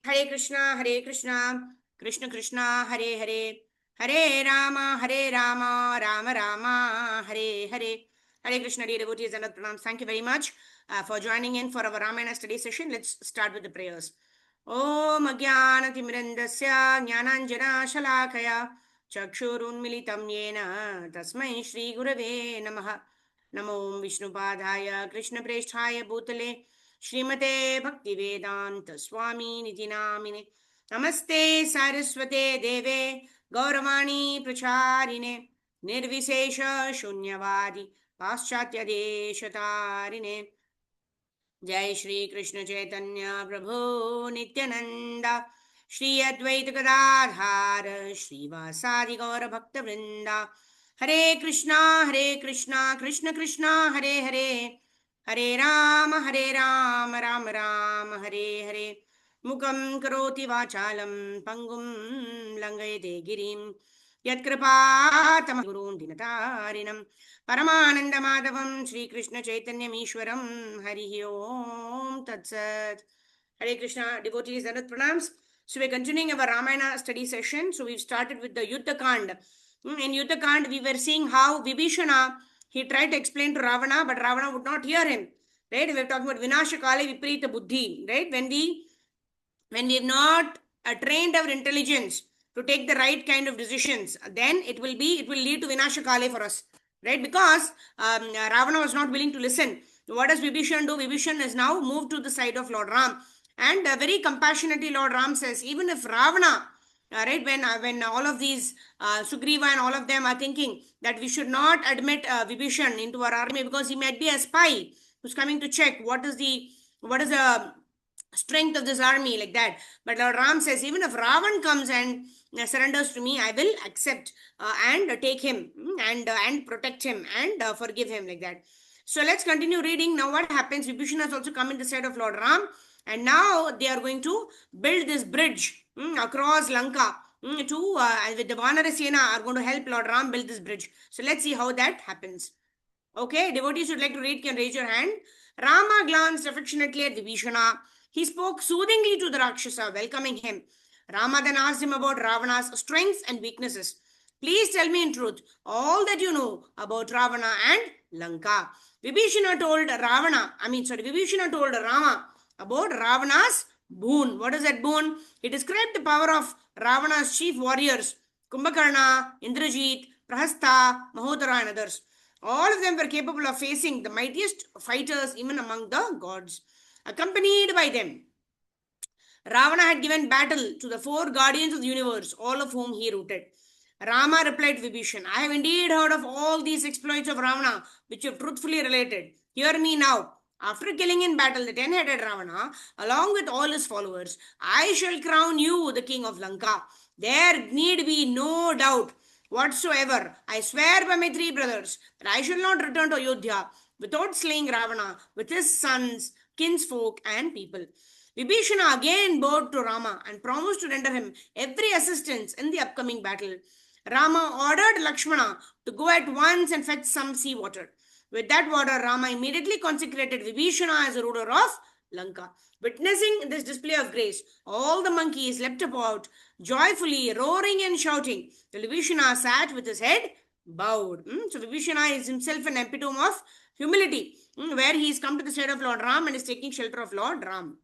Hare Krishna, Krishna Krishna, Hare Hare, Hare Rama, Rama Rama, Hare Hare. Hare Krishna, dear devotees and pranams. Thank you very much for joining in for our Ramayana study session. Let's start with the prayers. Om Ajnanatimrandasya Jnananjana Shalakaya Chakshurunmilitam Yena Tasmai Shri Gurave Namaha Namo Vishnupadaya Krishna Presthaya Bhutale Shrimate Bhaktivedanta Swami Niti Namine Namaste Saraswate Deve Gauravani Pracharine Nirvisesha Shunyavadi Paschatya Deshatarine जय श्री कृष्ण चैतन्य प्रभु नित्यानंद श्री अद्वैत गदाधार श्रीवासादि गौर भक्त वृंदा हरे कृष्णा कृष्ण कृष्णा हरे हरे हरे राम राम राम हरे हरे मुखं करोति वाचालं पंगुं लंघयते गिरिं यत्कृपातमहं गुरून् दिनतारिणं परमानंदमाधवं श्रीकृष्ण चैतन्यमीश्वरं हरि ओम तत्सत्. Hare Krishna, devotees and pranams. So we're continuing our Ramayana study session. So we've started with the Yuddha Kanda. In Yuddha Kanda, we were seeing how Vibhishana, he tried to explain to Ravana, but Ravana would not hear him. Right? We were talking about Vinashakale Viparita Buddhi. Right? When we have not trained our intelligence to take the right kind of decisions, then it will lead to Vinashakale for us. Right? Because Ravana was not willing to listen. What does Vibhishan do? Vibhishan is now moved to the side of Lord Ram. And very compassionately, Lord Ram says, even if Ravana, right, when all of these Sugriva and all of them are thinking that we should not admit Vibhishan into our army because he might be a spy who's coming to check what is the strength of this army, like that. But Lord Ram says, even if Ravan comes and surrenders to me, I will accept and take him and protect him and forgive him, like that. So let's continue reading. Now what happens? Vibhishan has also come in the side of Lord Ram, and now they are going to build this bridge across Lanka. With the VANARAS are going to help Lord Ram build this bridge. So let's see how that happens. Okay, devotees would like to read, can raise your hand. Rama glanced affectionately at Vibhishana. He spoke soothingly to the Rakshasa, welcoming him. Rama then asked him about Ravana's strengths and weaknesses. Please tell me in truth all that you know about Ravana and Lanka. Vibhishana told Rama about Ravana's boon. What is that boon? He described the power of Ravana's chief warriors, Kumbhakarna, Indrajit, Prahasta, Mahodara, and others. All of them were capable of facing the mightiest fighters even among the gods. Accompanied by them, Ravana had given battle to the four guardians of the universe, all of whom he routed. Rama replied to Vibhishan, I have indeed heard of all these exploits of Ravana, which you have truthfully related. Hear me now. After killing in battle the 10-headed Ravana, along with all his followers, I shall crown you the king of Lanka. There need be no doubt whatsoever. I swear by my three brothers that I shall not return to Ayodhya without slaying Ravana with his sons, kinsfolk, and people. Vibhishana again bowed to Rama and promised to render him every assistance in the upcoming battle. Rama ordered Lakshmana to go at once and fetch some sea water. With that water, Rama immediately consecrated Vibhishana as a ruler of Lanka. Witnessing this display of grace, all the monkeys leapt about, joyfully roaring and shouting. Vibhishana sat with his head bowed. So Vibhishana is himself an epitome of humility, where he is come to the side of Lord Ram and is taking shelter of Lord Ram.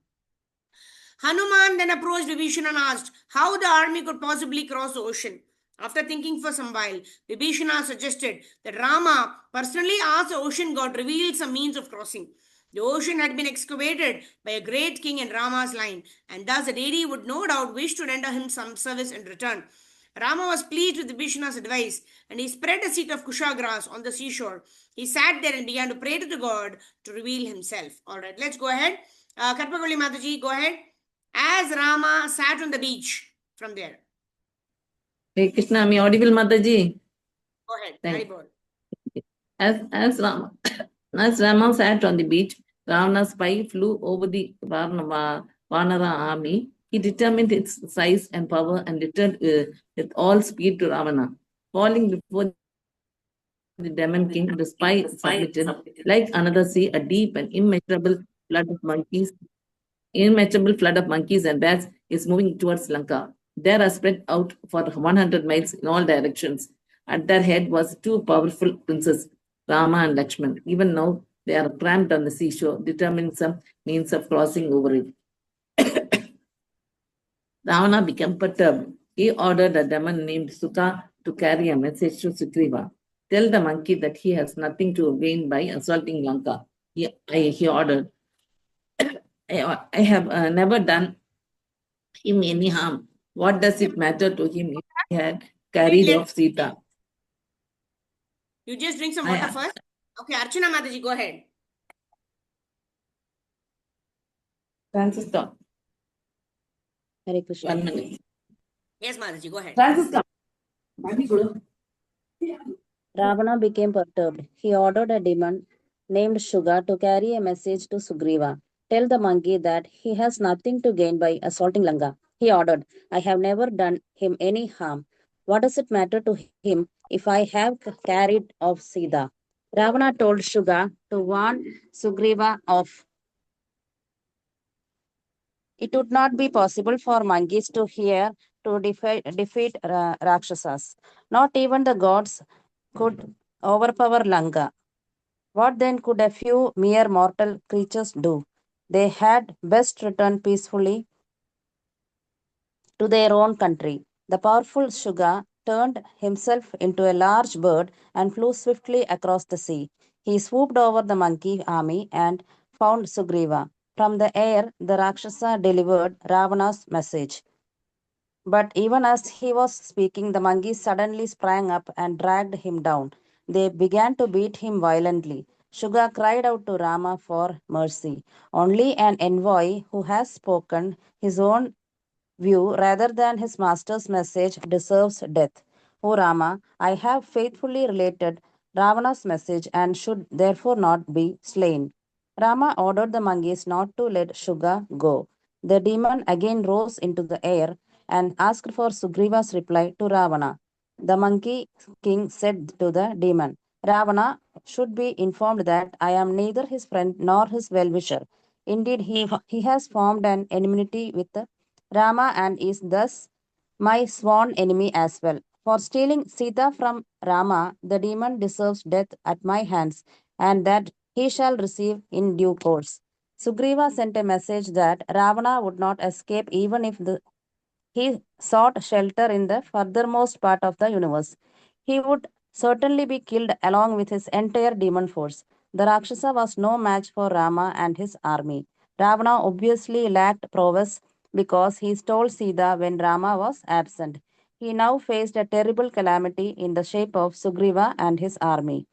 Hanuman then approached Vibhishana and asked how the army could possibly cross the ocean. After thinking for some while, Vibhishana suggested that Rama personally ask the ocean god to reveal some means of crossing. The ocean had been excavated by a great king in Rama's line, and thus the deity would no doubt wish to render him some service in return. Rama was pleased with Vibhishana's advice, and he spread a seat of kusha grass on the seashore. He sat there and began to pray to the god to reveal himself. All right, let's go ahead. Karpagoli Mataji, go ahead. As Rama sat on the beach from there. Hey Krishna, am I audible, Mataji? Go ahead. As Rama sat on the beach, Ravana's spy flew over the Vanara army. He determined its size and power and returned with all speed to Ravana. Falling before the demon king, the spy submitted. Like another sea, a deep and immeasurable flood of monkeys and bears is moving towards Lanka. They are spread out for 100 miles in all directions. At their head was two powerful princes, Rama and Lakshman. Even now, they are cramped on the seashore, determining some means of crossing over it. Ravana became perturbed. He ordered a demon named Sukha to carry a message to Sugriva. Tell the monkey that he has nothing to gain by assaulting Lanka. He ordered. I have never done him any harm. What does it matter to him if he had carried off Sita? You just drink some water first. Okay, Archana Mataji, go ahead. Francisca. Hare Krishna. 1 minute. Yes, Mataji, go ahead. Francisca. Ravana became perturbed. He ordered a demon named Sugar to carry a message to Sugriva. Tell the monkey that he has nothing to gain by assaulting Lanka. He ordered, I have never done him any harm. What does it matter to him if I have carried off Sita? Ravana told Suga to warn Sugriva of it would not be possible for monkeys to hear to defeat Rakshasas. Not even the gods could overpower Lanka. What then could a few mere mortal creatures do? They had best return peacefully to their own country. The powerful Shuga turned himself into a large bird and flew swiftly across the sea. He swooped over the monkey army and found Sugriva. From the air, the Rakshasa delivered Ravana's message. But even as he was speaking, the monkeys suddenly sprang up and dragged him down. They began to beat him violently. Shuga cried out to Rama for mercy. Only an envoy who has spoken his own view rather than his master's message deserves death. O Rama, I have faithfully related Ravana's message and should therefore not be slain. Rama ordered the monkeys not to let Shuga go. The demon again rose into the air and asked for Sugriva's reply to Ravana. The monkey king said to the demon, Ravana should be informed that I am neither his friend nor his well wisher. Indeed, he has formed an enmity with Rama and is thus my sworn enemy as well. For stealing Sita from Rama, the demon deserves death at my hands, and that he shall receive in due course. Sugriva sent a message that Ravana would not escape even if he sought shelter in the furthermost part of the universe. He would certainly be killed along with his entire demon force. The Rakshasa was no match for Rama and his army. Ravana obviously lacked prowess because he stole Sita when Rama was absent. He now faced a terrible calamity in the shape of Sugriva and his army.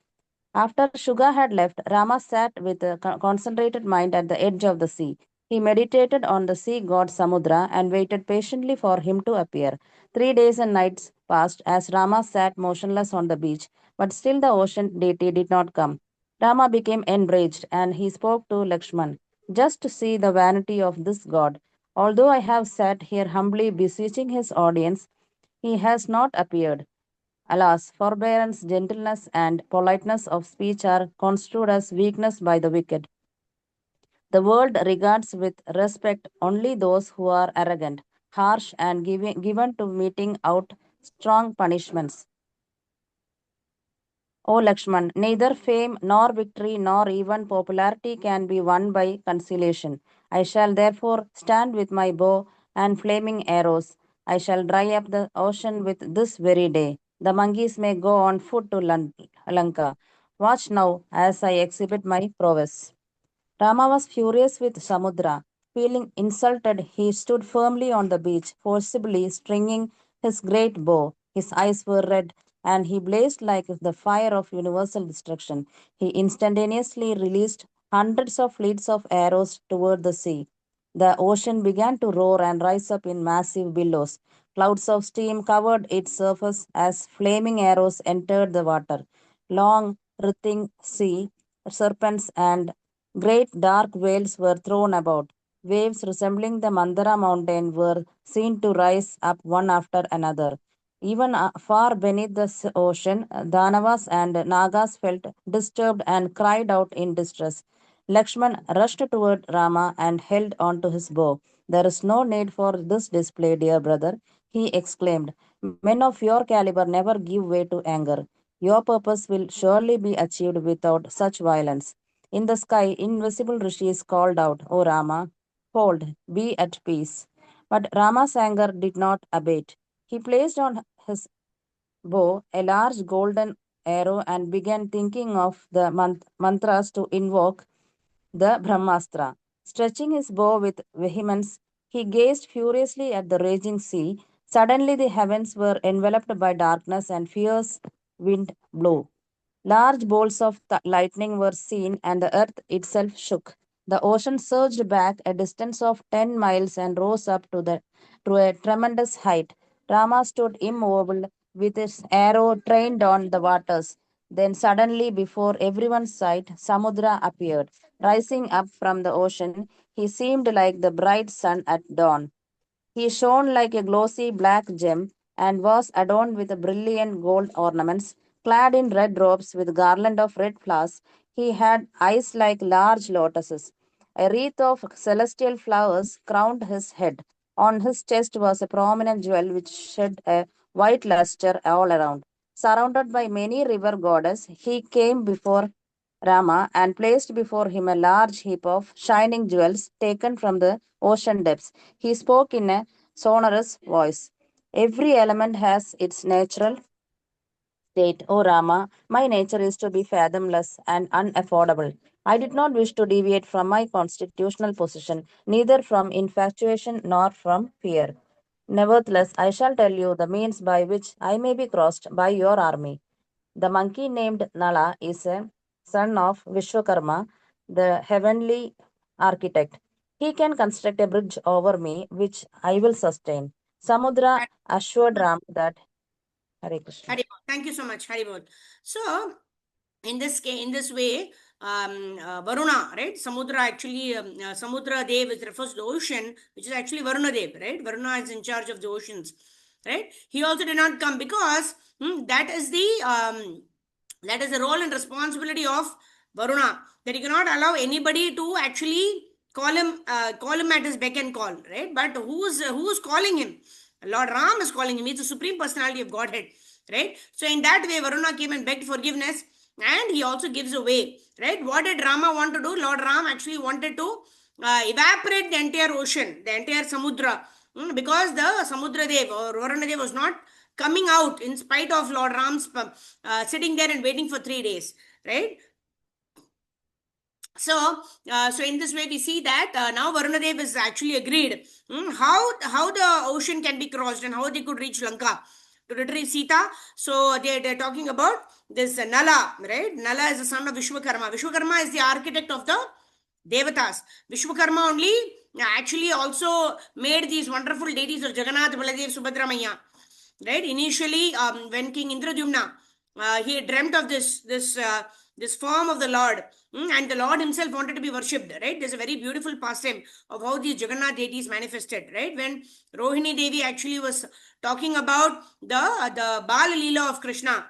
After Shuga had left, Rama sat with a concentrated mind at the edge of the sea. He meditated on the sea god Samudra and waited patiently for him to appear. 3 days and nights passed as Rama sat motionless on the beach, but still the ocean deity did not come. Rama became enraged and he spoke to Lakshman, just to see the vanity of this god. Although I have sat here humbly beseeching his audience, he has not appeared. Alas, forbearance, gentleness, and politeness of speech are construed as weakness by the wicked. The world regards with respect only those who are arrogant, harsh, and given to meting out strong punishments. O Lakshman, neither fame nor victory nor even popularity can be won by conciliation. I shall therefore stand with my bow and flaming arrows. I shall dry up the ocean with this very day. The monkeys may go on foot to Lanka. Watch now as I exhibit my prowess. Rama was furious with Samudra. Feeling insulted, he stood firmly on the beach, forcibly stringing his great bow. His eyes were red, and he blazed like the fire of universal destruction. He instantaneously released hundreds of fleets of arrows toward the sea. The ocean began to roar and rise up in massive billows. Clouds of steam covered its surface as flaming arrows entered the water. Long, writhing sea serpents and great dark whales were thrown about. Waves resembling the Mandara mountain were seen to rise up one after another. Even far beneath the ocean, Danavas and Nagas felt disturbed and cried out in distress. Lakshman rushed toward Rama and held on to his bow. There is no need for this display, dear brother, he exclaimed. Men of your caliber never give way to anger. Your purpose will surely be achieved without such violence. In the sky, invisible rishis called out, O Rama, hold, be at peace. But Rama's anger did not abate. He placed on his bow a large golden arrow and began thinking of the mantras to invoke the Brahmastra. Stretching his bow with vehemence, he gazed furiously at the raging sea. Suddenly, the heavens were enveloped by darkness and fierce wind blew. Large bolts of lightning were seen, and the earth itself shook. The ocean surged back a distance of 10 miles and rose up to a tremendous height. Rama stood immovable with his arrow trained on the waters. Then suddenly, before everyone's sight, Samudra appeared. Rising up from the ocean, he seemed like the bright sun at dawn. He shone like a glossy black gem and was adorned with brilliant gold ornaments. Clad in red robes with garland of red flowers, he had eyes like large lotuses. A wreath of celestial flowers crowned his head. On his chest was a prominent jewel which shed a white luster all around. Surrounded by many river goddesses, he came before Rama and placed before him a large heap of shining jewels taken from the ocean depths. He spoke in a sonorous voice. Every element has its natural state, O Rama. My nature is to be fathomless and unaffordable. I did not wish to deviate from my constitutional position, neither from infatuation nor from fear. Nevertheless, I shall tell you the means by which I may be crossed by your army. The monkey named Nala is a son of Vishwakarma, the heavenly architect. He can construct a bridge over me, which I will sustain. Samudra assured Ram that Hare Krishna. Haribol. Thank you so much, Haribol. So, in this way, Varuna, right? Samudra actually, Samudra Dev refers to the ocean, which is actually Varuna Dev, right? Varuna is in charge of the oceans, right? He also did not come because that is the role and responsibility of Varuna, that he cannot allow anybody to actually call him at his beck and call, right? But who's calling him? Lord Ram is calling him. He's the supreme personality of Godhead, right? So in that way, Varuna came and begged forgiveness, and he also gives away, right? What did Rama want to do? Lord Ram actually wanted to evaporate the entire ocean, the entire Samudra, because the Samudra Dev or Varuna Dev was not coming out in spite of Lord Ram's sitting there and waiting for 3 days, right? So in this way we see that now Varunadev is actually agreed how the ocean can be crossed and how they could reach Lanka to retrieve Sita. So they're talking about this Nala, right? Nala is the son of Vishwakarma. Vishwakarma is the architect of the Devatas. Vishwakarma only actually also made these wonderful deities of Jagannath, Baladev, Subhadra Maya. Right? Initially, when King Indradyumna, he dreamt of this form of the Lord, and the Lord himself wanted to be worshipped. Right? There's a very beautiful pastime of how these Jagannath deities manifested. Right? When Rohini Devi actually was talking about the Bal Leela of Krishna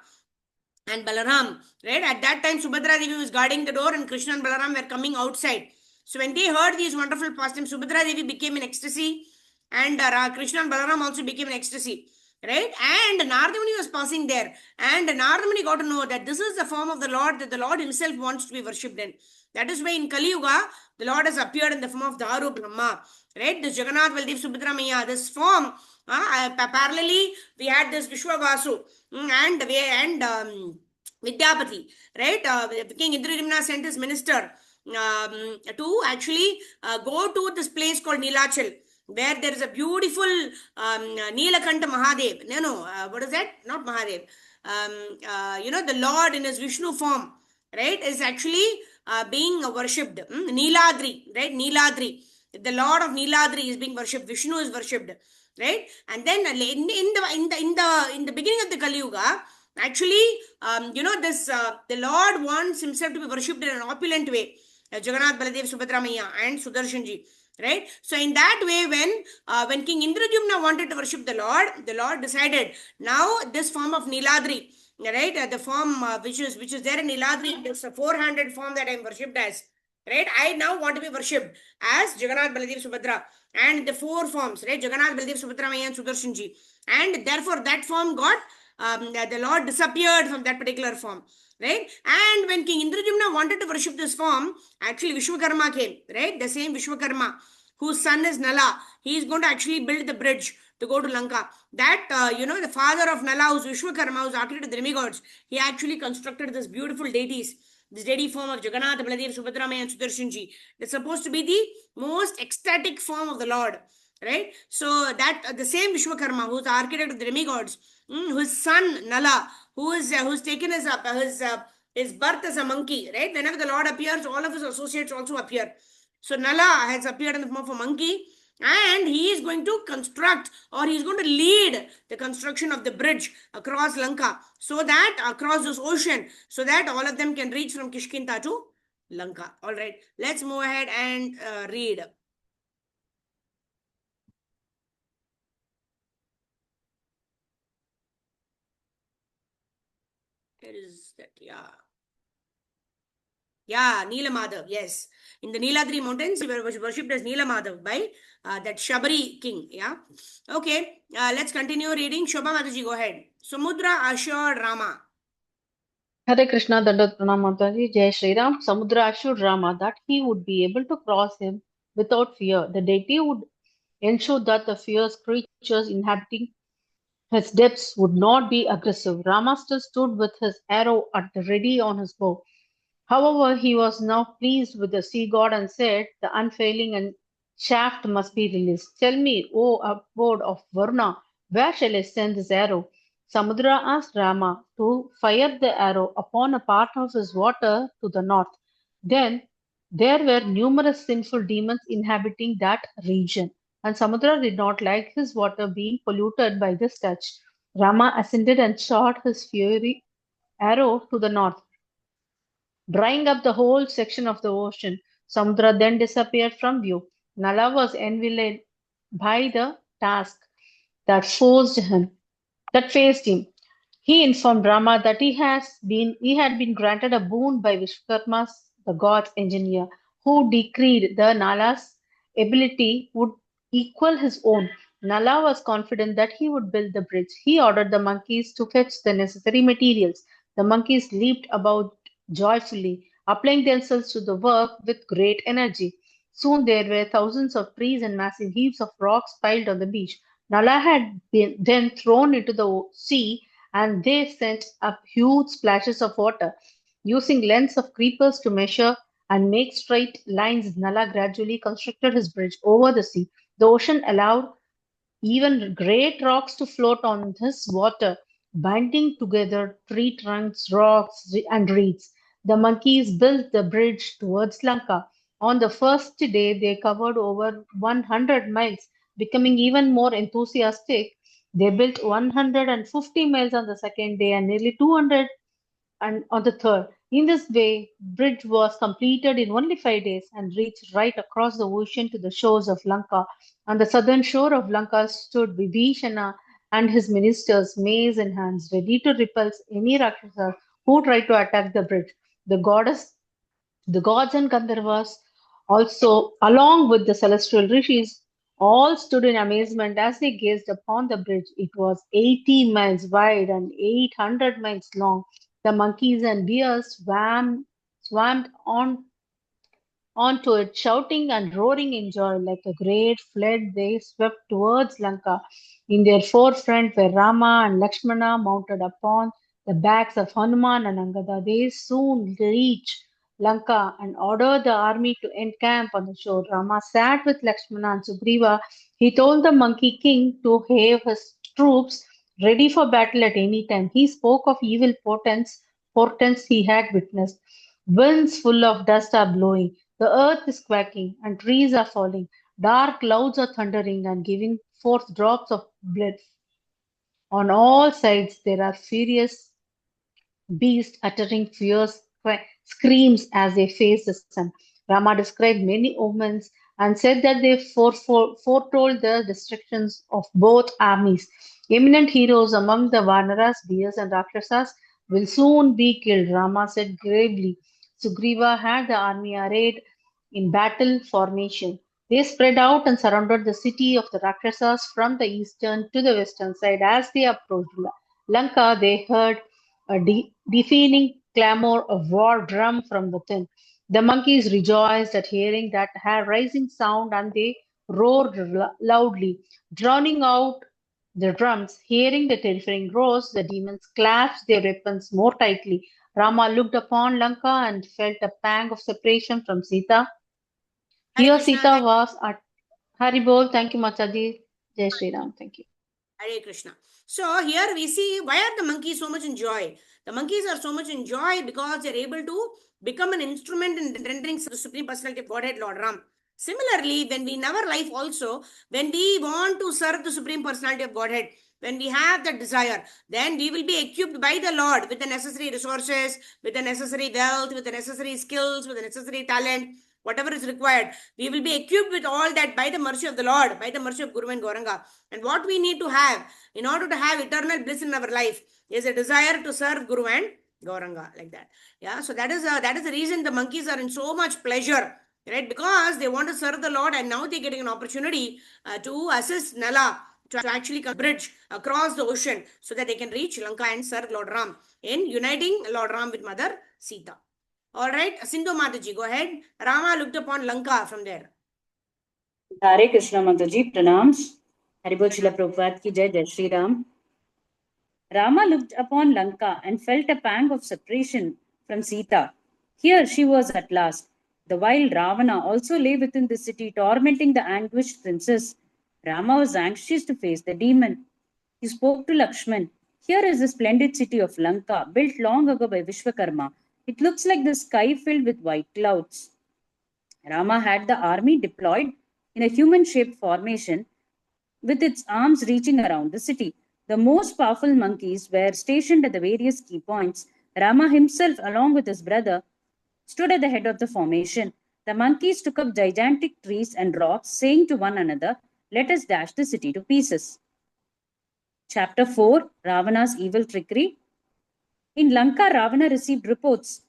and Balaram, right? At that time, Subhadra Devi was guarding the door, and Krishna and Balaram were coming outside. So when they heard these wonderful pastimes, Subhadra Devi became in ecstasy, and Krishna and Balaram also became in ecstasy, right? And Narada Muni was passing there, and Narada Muni got to know that this is the form of the Lord that the Lord himself wants to be worshipped in. That is why in Kali Yuga, the Lord has appeared in the form of Daru Brahma, right? This Jagannath Baldev Subhadra Maya, this form. Parallelly, we had this Vishwavasu and Vidyapati, right? King Indradyumna sent his minister to actually go to this place called Nilachal, where there is a beautiful Nilakanta Mahadev. What is that? Not Mahadev. The Lord in his Vishnu form, right, is actually being worshipped. Niladri, right? Niladri. The Lord of Niladri is being worshipped. Vishnu is worshipped, right? And then in the beginning of the Kali Yuga, actually, the Lord wants himself to be worshipped in an opulent way. Jagannath, Baladev, Subhadra Maya, and Sudarshanji, right? So in that way, when King Indradyumna wanted to worship the Lord decided, now this form of Niladri, right? The form which is there in Niladri, this 400 form that I am worshipped as, right? I now want to be worshipped as Jagannath, Baladev, Subhadra. and the four forms, right? Jagannath, Baldev, Subhadra, Maya, and Sudarshanji. And therefore, that form got, the Lord disappeared from that particular form, right? And when King Indrajumna wanted to worship this form, actually Vishwakarma came, right? The same Vishwakarma, whose son is Nala, he is going to actually build the bridge to go to Lanka. That, the father of Nala, who's Vishwakarma, who's architect of the demigods, he actually constructed this beautiful deities, this deity form of Jagannath, Baladev, Subhadramaya, and Sudarshanji. It's supposed to be the most ecstatic form of the Lord, right? So that, the same Vishwakarma, who's the architect of the demigods, whose son Nala, who's taken his birth as a monkey, right? Whenever the Lord appears, all of his associates also appear. So Nala has appeared in the form of a monkey, and he is going to construct, or he is going to lead the construction of the bridge across Lanka, so that across this ocean, so that all of them can reach from Kishkinta to Lanka. All right, let's move ahead and read. Where is that? Yeah, Neelamadhav, yes. In the Neeladri mountains, he was worshipped as Neelamadhav by that Shabari king. Yeah. Okay, let's continue reading. Shobha Mataji, go ahead. Samudra assured Rama. Hare Krishna Dandat Pranam Mataji, Jai Shri Ram. Samudra assured Rama that he would be able to cross him without fear. The deity would ensure that the fierce creatures inhabiting his depths would not be aggressive. Rama still stood with his arrow at the ready on his bow. However, he was now pleased with the sea god and said, the unfailing and shaft must be released. Tell me, O abode of Varna, where shall I send this arrow? Samudra asked Rama to fire the arrow upon a part of his water to the north. Then there were numerous sinful demons inhabiting that region, and Samudra did not like his water being polluted by this touch. Rama ascended and shot his fiery arrow to the north, drying up the whole section of the ocean. Samudra then disappeared from view. Nala was environed by the task that faced him. He informed Rama that he had been granted a boon by Vishwakarma, the god's engineer, who decreed the Nala's ability would equal his own. Nala was confident that he would build the bridge. He ordered the monkeys to fetch the necessary materials. The monkeys leaped about joyfully, applying themselves to the work with great energy. Soon there were thousands of trees and massive heaps of rocks piled on the beach. Nala had been then thrown into the sea, and they sent up huge splashes of water. Using lengths of creepers to measure and make straight lines, Nala gradually constructed his bridge over the sea. The ocean allowed even great rocks to float on this water, binding together tree trunks, rocks, and reeds. The monkeys built the bridge towards Lanka. On the first day, they covered over 100 miles, becoming even more enthusiastic. They built 150 miles on the second day and nearly 200 and on the third. In this way, bridge was completed in only 5 days and reached right across the ocean to the shores of Lanka. On the southern shore of Lanka stood Vibhishana and his ministers, mace in hands, ready to repulse any Rakshasas who tried to attack the bridge. The gods and Gandharvas also, along with the celestial rishis, all stood in amazement as they gazed upon the bridge. It was 80 miles wide and 800 miles long. The monkeys and bears swam onto it, shouting and roaring in joy. Like a great flood, they swept towards Lanka. In their forefront were Rama and Lakshmana mounted upon the backs of Hanuman and Angada. They soon reached Lanka and ordered the army to encamp on the shore. Rama sat with Lakshmana and Sugriva. He told the monkey king to have his troops ready for battle at any time. He spoke of evil portents he had witnessed. Winds full of dust are blowing, the earth is quaking, and trees are falling. Dark clouds are thundering and giving forth drops of blood. On all sides there are furious beasts uttering fierce screams as they face the sun. Rama described many omens and said that they foretold the destructions of both armies. Eminent heroes among the Vanaras, Bears, and Rakshasas will soon be killed, Rama said gravely. Sugriva had the army arrayed in battle formation. They spread out and surrounded the city of the Rakshasas from the eastern to the western side. As they approached Lanka, they heard a deafening clamor of war drum from within. The monkeys rejoiced at hearing that rising sound and they roared loudly, drowning out the drums. Hearing the terrifying roars, the demons clasped their weapons more tightly. Rama looked upon Lanka and felt a pang of separation from Sita. Hare Here Krishna, Sita was at Haribol. Thank you, Mataji. Jai Shri Ram. Thank you. Hare Krishna. So here we see why are the monkeys so much in joy? The monkeys are so much in joy because they're able to become an instrument in rendering the Supreme Personality of Godhead, Lord Ram. Similarly, when we in our life also, when we want to serve the Supreme Personality of Godhead, when we have that desire, then we will be equipped by the Lord with the necessary resources, with the necessary wealth, with the necessary skills, with the necessary talent, whatever is required. We will be equipped with all that by the mercy of the Lord, by the mercy of Guru and Gauranga. And what we need to have in order to have eternal bliss in our life is a desire to serve Guru and Gauranga, like that. Yeah, so that is the reason the monkeys are in so much pleasure, right? Because they want to serve the Lord, and now they're getting an opportunity to assist Nala to actually bridge across the ocean so that they can reach Lanka and serve Lord Ram in uniting Lord Ram with Mother Sita. All right, Sindhu Mataji, go ahead. Rama looked upon Lanka from there. Hare Krishna Mataji, pranams. Haribol Srila Prabhupada ki jai, Jai Shri Ram. Rama looked upon Lanka and felt a pang of separation from Sita. Here she was at last. The while Ravana also lay within the city, tormenting the anguished princess. Rama was anxious to face the demon. He spoke to Lakshman. Here is the splendid city of Lanka, built long ago by Vishwakarma. It looks like the sky filled with white clouds. Rama had the army deployed in a human-shaped formation with its arms reaching around the city. The most powerful monkeys were stationed at the various key points. Rama himself, along with his brother, stood at the head of the formation. The monkeys took up gigantic trees and rocks, saying to one another, "Let us dash the city to pieces." Chapter 4, Ravana's Evil Trickery. In Lanka, Ravana received reports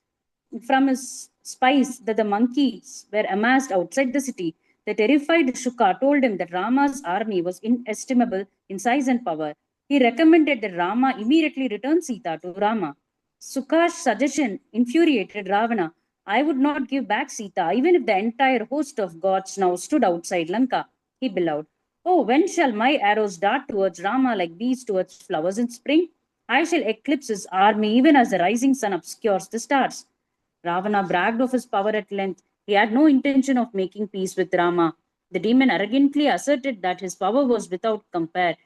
from his spies that the monkeys were amassed outside the city. The terrified Shuka told him that Rama's army was inestimable in size and power. He recommended that Rama immediately return Sita to Rama. Shuka's suggestion infuriated Ravana. "I would not give back Sita, even if the entire host of gods now stood outside Lanka," he bellowed. "Oh, when shall my arrows dart towards Rama like bees towards flowers in spring? I shall eclipse his army even as the rising sun obscures the stars." Ravana bragged of his power at length. He had no intention of making peace with Rama. The demon arrogantly asserted that his power was without compare.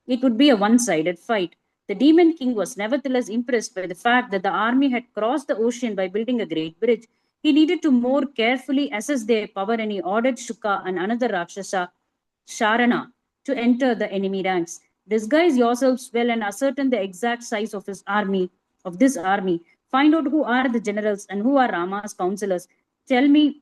It would be a one-sided fight. The demon king was nevertheless impressed by the fact that the army had crossed the ocean by building a great bridge. He needed to more carefully assess their power, and he ordered Shuka and another Rakshasa, Sharana, to enter the enemy ranks. "Disguise yourselves well and ascertain the exact size of his army, of this army. Find out who are the generals and who are Rama's counselors. Tell me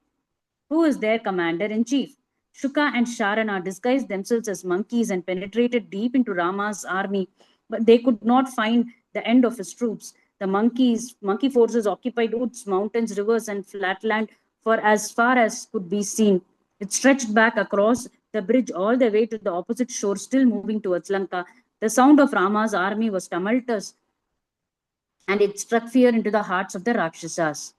who is their commander-in-chief." Shuka and Sharana disguised themselves as monkeys and penetrated deep into Rama's army, but they could not find the end of his troops. The monkey forces occupied woods, mountains, rivers, and flatland for as far as could be seen. It stretched back across the bridge all the way to the opposite shore, still moving towards Lanka. The sound of Rama's army was tumultuous, and it struck fear into the hearts of the Rakshasas.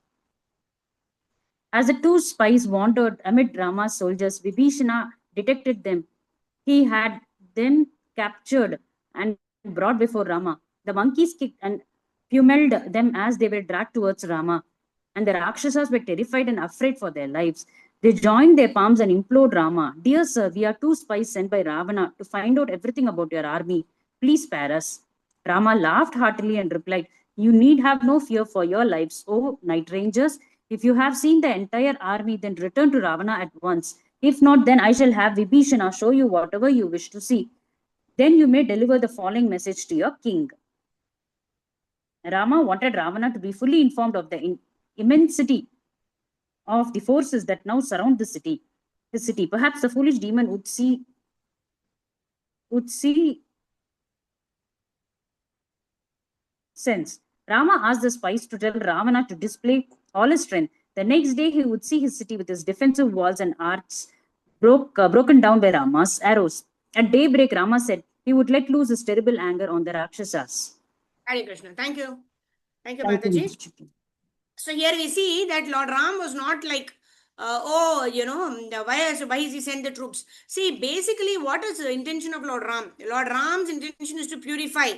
As the two spies wandered amid Rama's soldiers, Vibhishana detected them. He had them captured and brought before Rama. The monkeys kicked and pummeled them as they were dragged towards Rama, and the Rakshasas were terrified and afraid for their lives. They joined their palms and implored Rama, "Dear sir, we are two spies sent by Ravana to find out everything about your army. Please spare us." Rama laughed heartily and replied, "You need have no fear for your lives, O night rangers. If you have seen the entire army, then return to Ravana at once. If not, then I shall have Vibhishana show you whatever you wish to see. Then you may deliver the following message to your king." Rama wanted Ravana to be fully informed of the immensity of the forces that now surround the city. Perhaps the foolish demon would see sense. Rama asked the spies to tell Ravana to display all his strength. The next day, he would see his city with its defensive walls and arcs broken down by Rama's arrows. At daybreak, Rama said he would let loose his terrible anger on the Rakshasas. Hare Krishna. Thank you. Thank you, Thank you, Mataji. Mataji. So here we see that Lord Ram was not like, why is he sent the troops? See, basically, what is the intention of Lord Ram? Lord Ram's intention is to purify,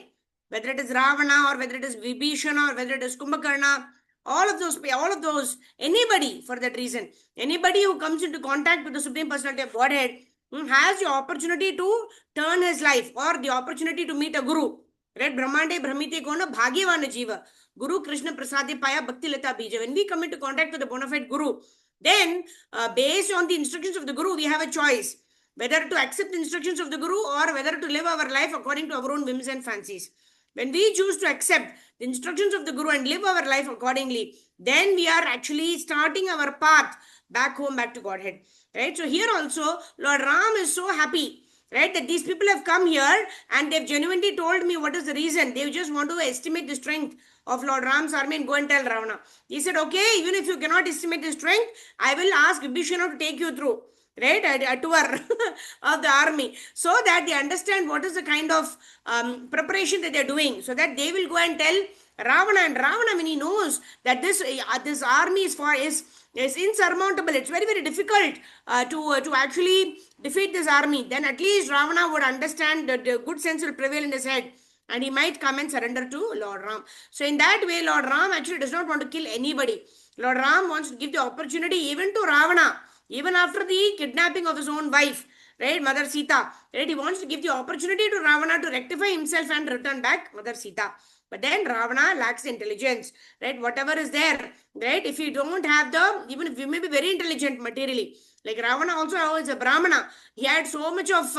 whether it is Ravana or whether it is Vibhishana or whether it is Kumbhakarna, all of those, anybody for that reason, anybody who comes into contact with the Supreme Personality of Godhead has the opportunity to turn his life or the opportunity to meet a Guru. Right? Brahmande Brahmite Kona Bhagyavana Jiva. Guru Krishna Prasade Paya Bhakti Lata Bija. When we come into contact with the bona fide Guru, then based on the instructions of the Guru, we have a choice whether to accept the instructions of the Guru or whether to live our life according to our own whims and fancies. When we choose to accept the instructions of the Guru and live our life accordingly, then we are actually starting our path back home, back to Godhead. Right? So here also, Lord Ram is so happy, right, that these people have come here and they've genuinely told me what is the reason. They just want to estimate the strength of Lord Ram's army and go and tell Ravana. He said, okay, even if you cannot estimate the strength, I will ask Vibhishana to take you through, right, a tour of the army, so that they understand what is the kind of preparation that they're doing, so that they will go and tell Ravana. And Ravana, when he knows that this army is insurmountable, it's very, very difficult to actually defeat this army, then at least Ravana would understand that the good sense will prevail in his head and he might come and surrender to Lord Ram. So in that way, Lord Ram actually does not want to kill anybody. Lord Ram wants to give the opportunity even to Ravana, even after the kidnapping of his own wife, right, Mother Sita, right, he wants to give the opportunity to Ravana to rectify himself and return back Mother Sita. But then Ravana lacks intelligence, right? Whatever is there, right? If you don't have even if you may be very intelligent materially, like Ravana also is a Brahmana, he had so much of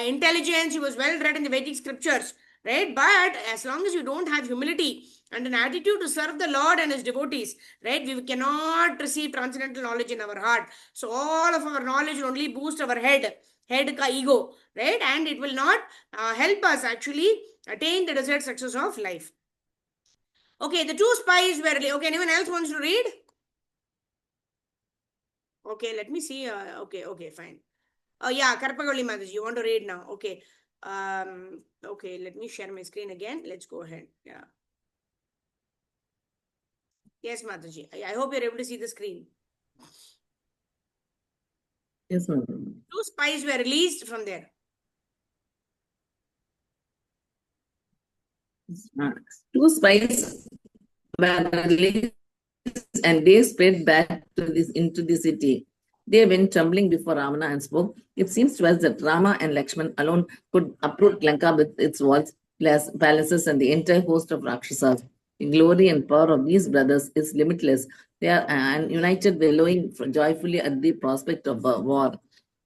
intelligence, he was well read in the Vedic scriptures, right? But as long as you don't have humility and an attitude to serve the Lord and his devotees, right, we cannot receive transcendental knowledge in our heart. So all of our knowledge will only boost our head ka ego, right? And it will not help us actually attain the desired success of life. Okay, the two spies were, okay, anyone else wants to read? Okay, let me see. Okay, fine. Oh yeah, Karpagali Mataji, you want to read now? Okay. Okay, let me share my screen again. Let's go ahead. Yeah. Yes, Mataji. I hope you're able to see the screen. Yes, ma'am. Two spies were released from there. Two spies were released and they spread back into the city. They went tumbling before Ravana and spoke. It seems to us that Rama and Lakshman alone could uproot Lanka with its walls, palaces, and the entire host of Rakshasas. The glory and power of these brothers is limitless. They are united, bellowing joyfully at the prospect of war.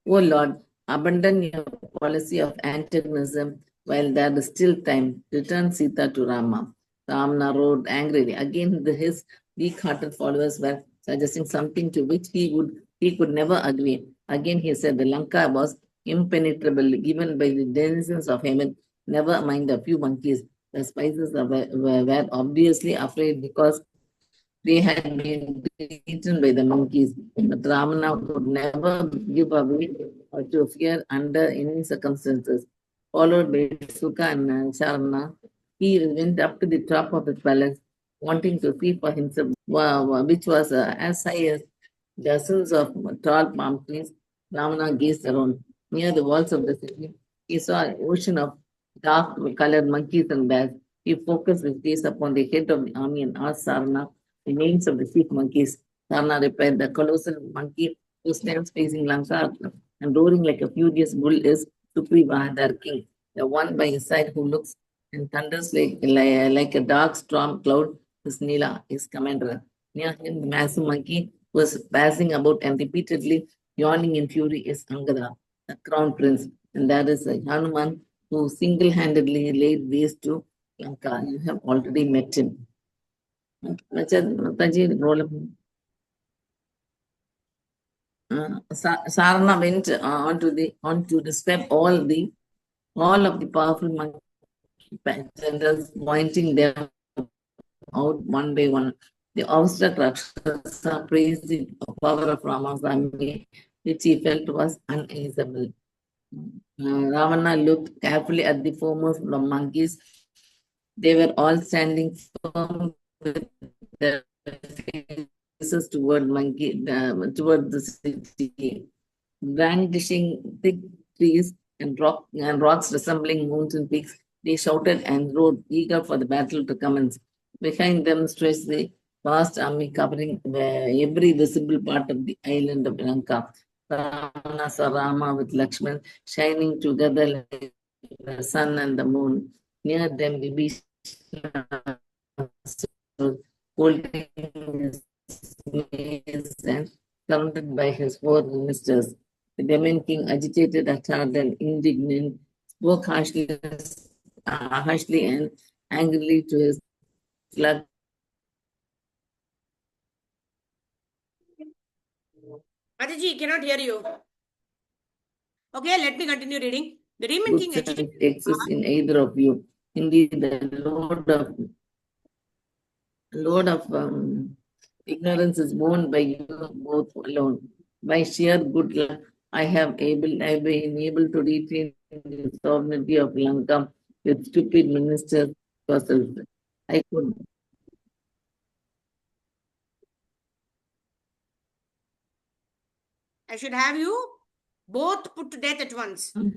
O Lord, abandon your policy of antagonism while there is still time. Return Sita to Rama. Ravana roared angrily. Again, his weak-hearted followers were suggesting something to which he could never agree. Again, he said the Lanka was impenetrable, even by the denizens of heaven, never mind a few monkeys. The spices were obviously afraid because they had been eaten by the monkeys. But Ramana would never give away to fear under any circumstances. Followed by Sukha and Sharana, he went up to the top of his palace, wanting to see for himself, which was as high as dozens of tall palm trees. Ramana gazed around. Near the walls of the city, he saw an ocean of dark-colored monkeys and bears. He focused his gaze upon the head of the army and asked Sarana the names of the chief monkeys. Sarana replied, the colossal monkey who stands facing Lanka and roaring like a furious bull is Sugriva, their king. The one by his side who looks and thunders like a dark storm cloud is Nila, his commander. Near him, the massive monkey was passing about and repeatedly yawning in fury is Angada, the crown prince. And there is a Hanuman who single-handedly laid waste to Lanka. You have already met him. Sarana went on to describe all of the powerful monkey generals, pointing them out one by one. The awestruck Rakshasa praised the power of Rama's army. which he felt was unanswerable. Ravana looked carefully at the foremost monkeys. They were all standing firm with their faces toward the city, brandishing thick trees and rocks resembling mountain peaks. They shouted and roared, eager for the battle to commence. Behind them stretched the vast army covering every visible part of the island of Lanka. Ravana saw Rama with Lakshman shining together like the sun and the moon. Near them, Vibhishana stood holding his mace and surrounded by his four ministers. The Demon king, agitated at heart and indignant, spoke harshly and angrily to his flood. Mataji, cannot hear you. Okay, let me continue reading. The Demon Good King sense agitated. exists in either of you. Indeed, the load of ignorance is borne by you both alone. By sheer good luck, I've been able to retain the sovereignty of Lanka with stupid ministers yourself. I could. I should have you both put to death at once. My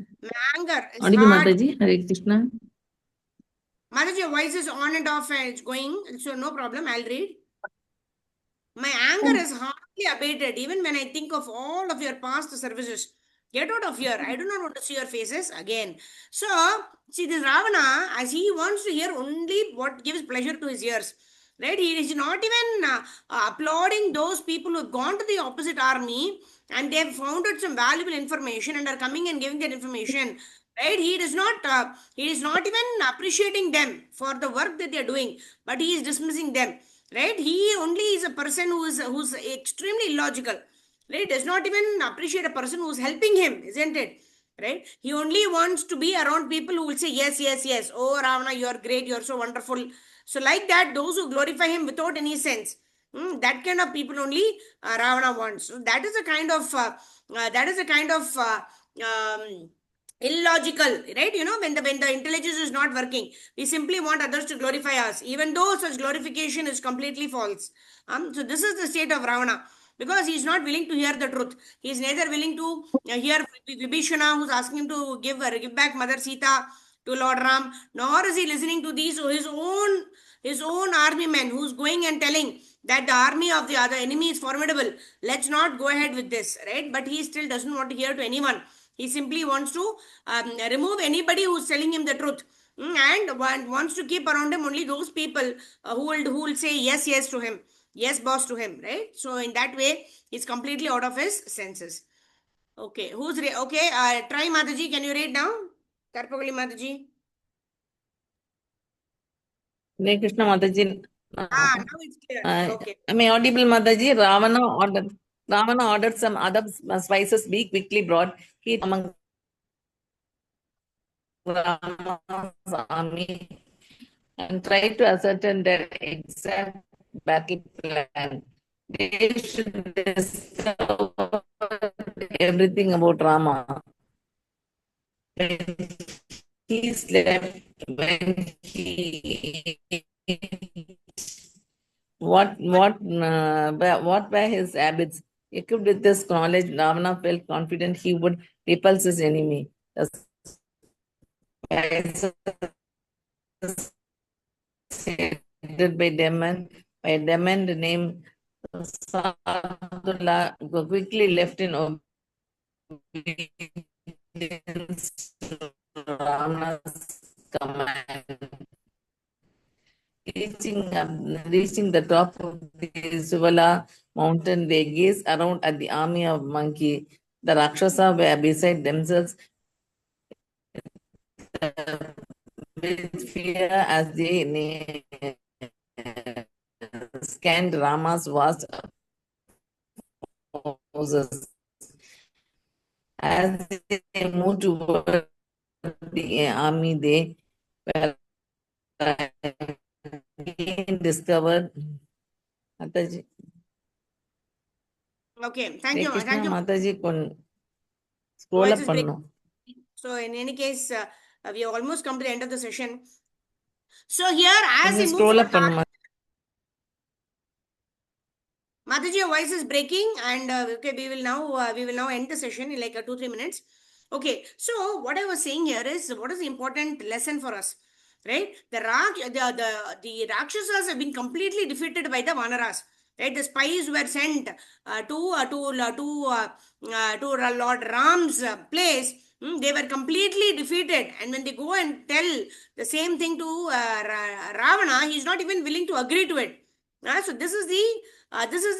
anger is Audible hard. Mataji, Hare Krishna. Mataji, your voice is on and off and it's going, so no problem. I'll read. My anger is hardly abated, even when I think of all of your past services. Get out of here. I do not want to see your faces again. So, see, this Ravana, as he wants to hear only what gives pleasure to his ears. Right? He is not even applauding those people who have gone to the opposite army and they have found out some valuable information and are coming and giving that information. Right? He is not even appreciating them for the work that they are doing, but he is dismissing them, right? He only is a person who's extremely illogical, right? Does not even appreciate a person who's helping him, isn't it? Right? He only wants to be around people who will say yes, yes, yes. Oh, Ravana, you're great, you're so wonderful. So like that, those who glorify him without any sense, that kind of people only Ravana wants. So that is a kind of illogical, right? When the intelligence is not working, we simply want others to glorify us, even though such glorification is completely false. So this is the state of Ravana, because he is not willing to hear the truth. He is neither willing to hear Vibhishana, who's asking him to give back Mother Sita to Lord Ram, nor is he listening to these his own army men who's going and telling that the army of the other enemy is formidable, let's not go ahead with this, right? But he still doesn't want to hear to anyone. He simply wants to remove anybody who's telling him the truth. And wants to keep around him only those people who will say yes, yes to him, yes, boss to him, right? So in that way, he's completely out of his senses. Okay, okay? Try Mataji. Can you read now? Karpaguli Mataji. Hare Krishna Mataji. Now it's clear. Okay. Am I audible, Mataji? Ravana ordered some other spices be quickly brought. He among Rama's army and tried to ascertain their exact battle plan. They should discover everything about Rama. When he slept, when he what were his habits? Equipped with this knowledge, Ravana felt confident he would repulse his enemy. The spices headed by Demon named Sadula quickly left in obedience to Ravana's command. Reaching the top of the Suvala mountain, they gazed around at the army of monkey. The Rakshasa were beside themselves with fear as they scanned Rama's vast forces. As they moved toward the army, they were again discovered. Mataji. Okay, thank you. Krishna Thank you. Mataji scroll Voice up is breaking. பண்ணணும். So in any case, we have almost come to the end of the session. So here, as we கொஞ்சம் move scroll up forward, பண்ணுமா? Mataji, your voice is breaking, and okay, we will now end the session in like 2-3 minutes. Okay, so what I was saying here is what is the important lesson for us, right? The Rakshasas have been completely defeated by the Vanaras, right? The spies were sent to Lord Ram's place. They were completely defeated, and when they go and tell the same thing to Ravana, he is not even willing to agree to it. So this is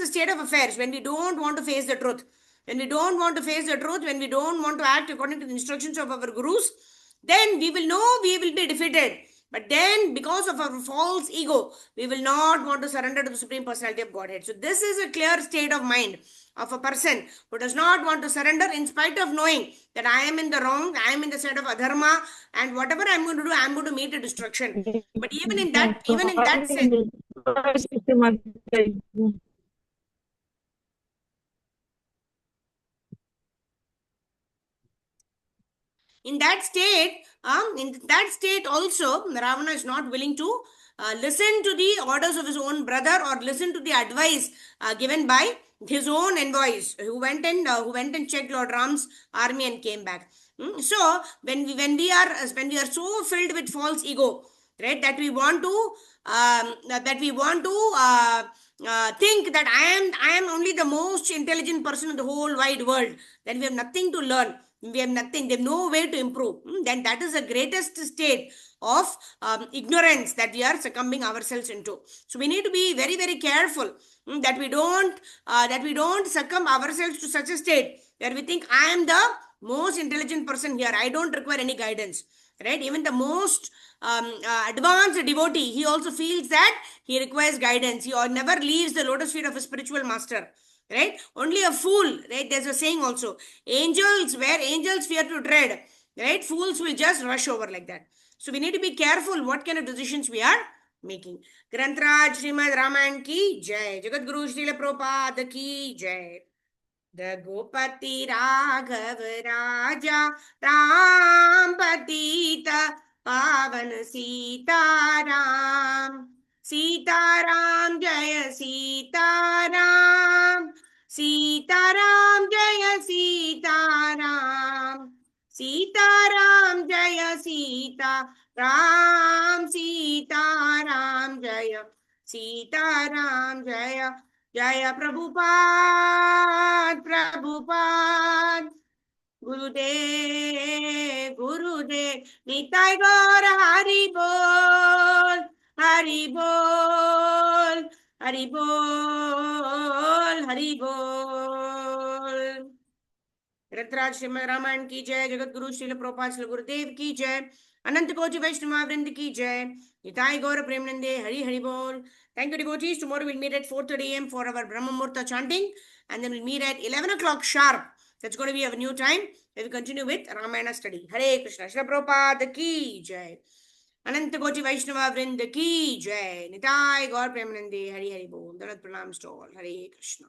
the state of affairs when we don't want to face the truth. When we don't want to face the truth, when we don't want to act according to the instructions of our gurus, then we will know we will be defeated. But then, because of our false ego, we will not want to surrender to the Supreme Personality of Godhead. So, this is a clear state of mind of a person who does not want to surrender in spite of knowing that I am in the wrong, I am in the state of adharma, and whatever I'm going to do, I'm going to meet a destruction. But even in that sense, in that state also, Ravana is not willing to listen to the orders of his own brother or listen to the advice given by his own envoys who went and checked Lord Ram's army and came back. So when we are so filled with false ego, right, that we want to think that I am only the most intelligent person in the whole wide world, then we have nothing to learn, we have nothing, they have no way to improve. Then that is the greatest state of ignorance that we are succumbing ourselves into. So we need to be very, very careful that we don't succumb ourselves to such a state where we think I am the most intelligent person here, I don't require any guidance, right? Even the most advanced devotee, he also feels that he requires guidance. He never leaves the lotus feet of a spiritual master, right? Only a fool, right? There's a saying also, angels, where angels fear to tread, right, fools will just rush over like that. So we need to be careful what kind of decisions we are making. Grantraj Srimad Ramayana ki jai, Jagat Guru Srila Prabhupada ki jai. Raghupati Raghav राजा राम पतित पावन सीताराम, सीताराम जय सीताराम, सीताराम जय सीताराम, सीताराम जय सीताराम, सीताराम जय सीताराम, जय जय प्रभुपाद प्रभुपाद, गुरुदेव गुरुदेव, निताय गौर हरि बोल हरि बोल हरि बोल हरि बोल। रत्राज श्रीमद रामायण की जय, जगत गुरु श्रील प्रभुपाद श्री गुरुदेव की जय, अनंत कोटि वैष्णव वृंद की जय, निताय गौर प्रेमानंदे, हरि हरि बोल। Thank you, devotees. Tomorrow we'll meet at 4:30 a.m. for our Brahma Muhurta chanting, and then we'll meet at 11 o'clock sharp. That's going to be our new time. We will continue with Ramayana study. Hare Krishna. Shri Prabhupada ki jai. Ananta Koti Vaishnava Vrinda ki jai. Nitai Gaur Premanande. Hari Hari Bol. Danat Pranams to all. Hare Krishna.